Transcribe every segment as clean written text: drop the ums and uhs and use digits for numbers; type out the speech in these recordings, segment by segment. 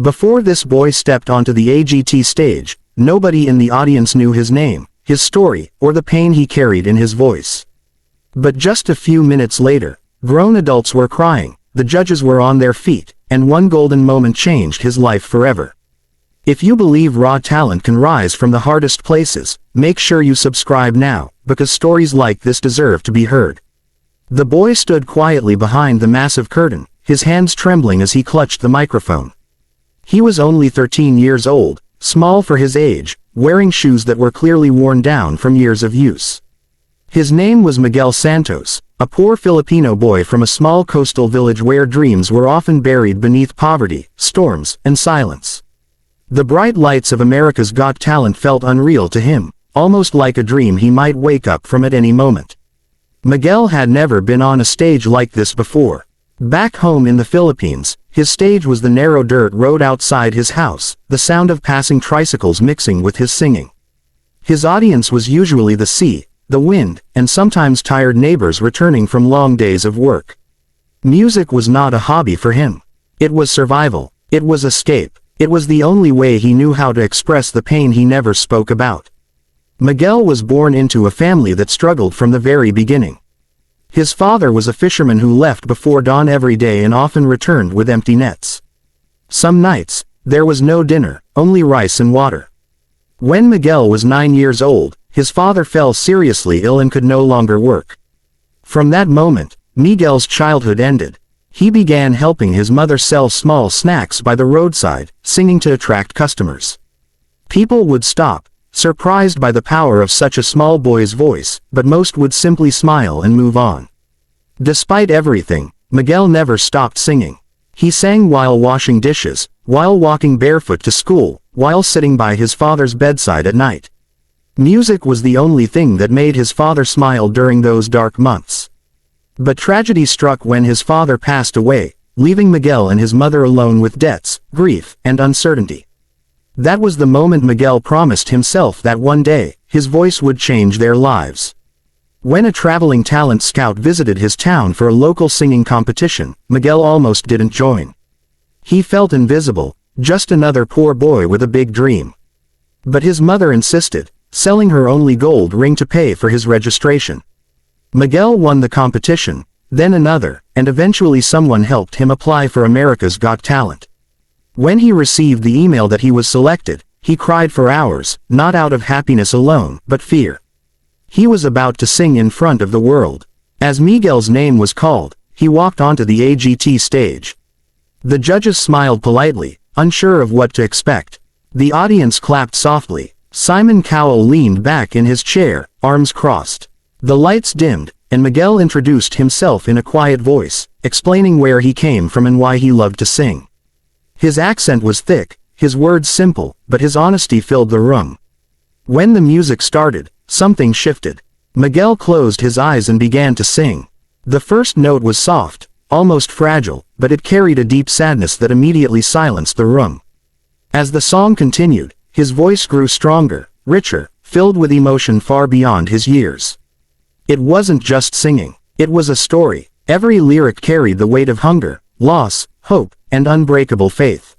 Before this boy stepped onto the AGT stage, nobody in the audience knew his name, his story, or the pain he carried in his voice. But just a few minutes later, grown adults were crying, the judges were on their feet, and one golden moment changed his life forever. If you believe raw talent can rise from the hardest places, make sure you subscribe now, because stories like this deserve to be heard. The boy stood quietly behind the massive curtain, his hands trembling as he clutched the microphone. He was only 13 years old, small for his age, wearing shoes that were clearly worn down from years of use. His name was Miguel Santos, a poor Filipino boy from a small coastal village where dreams were often buried beneath poverty, storms, and silence. The bright lights of America's Got Talent felt unreal to him, almost like a dream he might wake up from at any moment. Miguel had never been on a stage like this before. Back home in the Philippines, his stage was the narrow dirt road outside his house, the sound of passing tricycles mixing with his singing. His audience was usually the sea, the wind, and sometimes tired neighbors returning from long days of work. Music was not a hobby for him. It was survival. It was escape. It was the only way he knew how to express the pain he never spoke about. Miguel was born into a family that struggled from the very beginning. His father was a fisherman who left before dawn every day and often returned with empty nets. Some nights, there was no dinner, only rice and water. When Miguel was 9 years old, his father fell seriously ill and could no longer work. From that moment, Miguel's childhood ended. He began helping his mother sell small snacks by the roadside, singing to attract customers. People would stop, surprised by the power of such a small boy's voice, but most would simply smile and move on. Despite everything, Miguel never stopped singing. He sang while washing dishes, while walking barefoot to school, while sitting by his father's bedside at night. Music was the only thing that made his father smile during those dark months. But tragedy struck when his father passed away, leaving Miguel and his mother alone with debts, grief, and uncertainty. That was the moment Miguel promised himself that one day, his voice would change their lives. When a traveling talent scout visited his town for a local singing competition, Miguel almost didn't join. He felt invisible, just another poor boy with a big dream. But his mother insisted, selling her only gold ring to pay for his registration. Miguel won the competition, then another, and eventually someone helped him apply for America's Got Talent. When he received the email that he was selected, he cried for hours, not out of happiness alone, but fear. He was about to sing in front of the world. As Miguel's name was called, he walked onto the AGT stage. The judges smiled politely, unsure of what to expect. The audience clapped softly. Simon Cowell leaned back in his chair, arms crossed. The lights dimmed, and Miguel introduced himself in a quiet voice, explaining where he came from and why he loved to sing. His accent was thick, his words simple, but his honesty filled the room. When the music started, something shifted. Miguel closed his eyes and began to sing. The first note was soft, almost fragile, but it carried a deep sadness that immediately silenced the room. As the song continued, his voice grew stronger, richer, filled with emotion far beyond his years. It wasn't just singing. It was a story. Every lyric carried the weight of hunger, loss, hope, and unbreakable faith.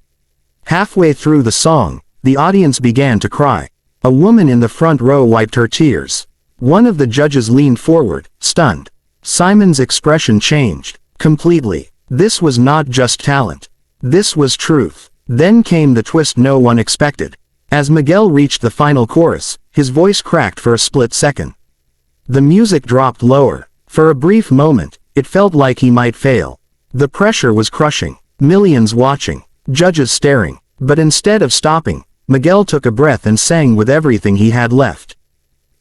Halfway through the song, the audience began to cry. A woman in the front row wiped her tears. One of the judges leaned forward, stunned. Simon's expression changed, completely. This was not just talent. This was truth. Then came the twist no one expected. As Miguel reached the final chorus, his voice cracked for a split second. The music dropped lower. For a brief moment, it felt like he might fail. The pressure was crushing. Millions watching. Judges staring. But instead of stopping, Miguel took a breath and sang with everything he had left.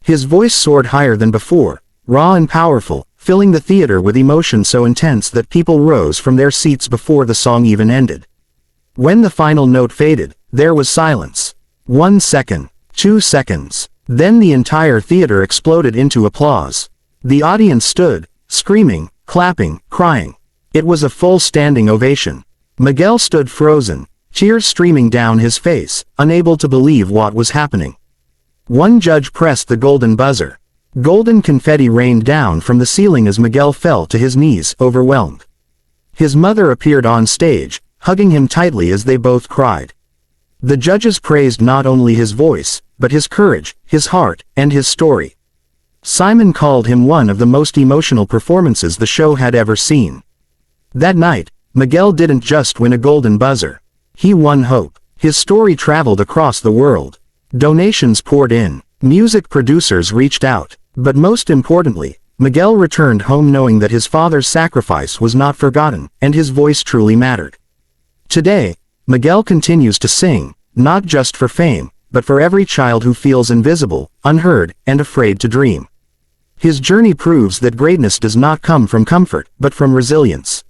His voice soared higher than before, raw and powerful, filling the theater with emotion so intense that people rose from their seats before the song even ended. When the final note faded, there was silence. 1 second. 2 seconds. Then the entire theater exploded into applause. The audience stood, screaming, clapping, crying. It was a full standing ovation. Miguel stood frozen, tears streaming down his face, unable to believe what was happening. One judge pressed the golden buzzer. Golden confetti rained down from the ceiling as Miguel fell to his knees, overwhelmed. His mother appeared on stage, hugging him tightly as they both cried. The judges praised not only his voice, but his courage, his heart, and his story. Simon called him one of the most emotional performances the show had ever seen. That night, Miguel didn't just win a golden buzzer. He won hope. His story traveled across the world. Donations poured in. Music producers reached out. But most importantly, Miguel returned home knowing that his father's sacrifice was not forgotten, and his voice truly mattered. Today, Miguel continues to sing, not just for fame, but for every child who feels invisible, unheard, and afraid to dream. His journey proves that greatness does not come from comfort, but from resilience.